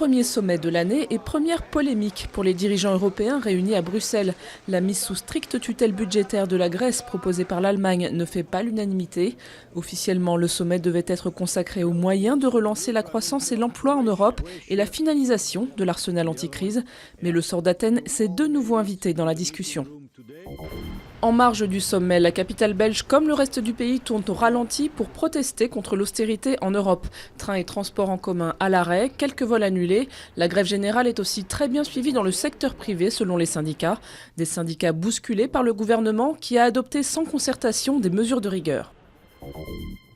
premier sommet de l'année et première polémique pour les dirigeants européens réunis à Bruxelles. La mise sous stricte tutelle budgétaire de la Grèce proposée par l'Allemagne ne fait pas l'unanimité. Officiellement, le sommet devait être consacré aux moyens de relancer la croissance et l'emploi en Europe et la finalisation de l'arsenal anticrise. Mais le sort d'Athènes s'est de nouveau invité dans la discussion. En marge du sommet, la capitale belge comme le reste du pays tourne au ralenti pour protester contre l'austérité en Europe. Trains et transports en commun à l'arrêt, quelques vols annulés. La grève générale est aussi très bien suivie dans le secteur privé selon les syndicats. Des syndicats bousculés par le gouvernement qui a adopté sans concertation des mesures de rigueur.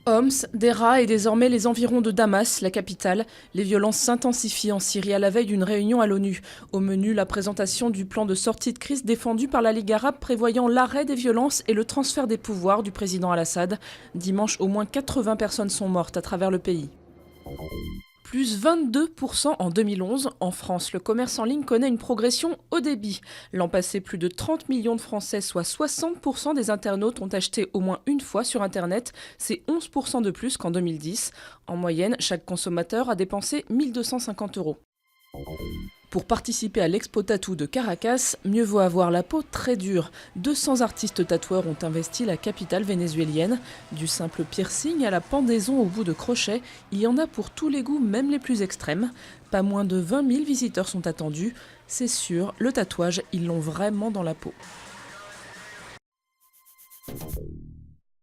Homs, Deraa et désormais les environs de Damas, la capitale. Les violences s'intensifient en Syrie à la veille d'une réunion à l'ONU. Au menu, la présentation du plan de sortie de crise défendu par la Ligue arabe prévoyant l'arrêt des violences et le transfert des pouvoirs du président Al-Assad. Dimanche, au moins 80 personnes sont mortes à travers le pays. Plus 22% en 2011. En France, le commerce en ligne connaît une progression haut débit. L'an passé, plus de 30 millions de Français, soit 60% des internautes, ont acheté au moins une fois sur Internet. C'est 11% de plus qu'en 2010. En moyenne, chaque consommateur a dépensé 1 250 €. Pour participer à l'Expo Tattoo de Caracas, mieux vaut avoir la peau très dure. 200 artistes tatoueurs ont investi la capitale vénézuélienne. Du simple piercing à la pendaison au bout de crochet, il y en a pour tous les goûts, même les plus extrêmes. Pas moins de 20 000 visiteurs sont attendus. C'est sûr, le tatouage, ils l'ont vraiment dans la peau.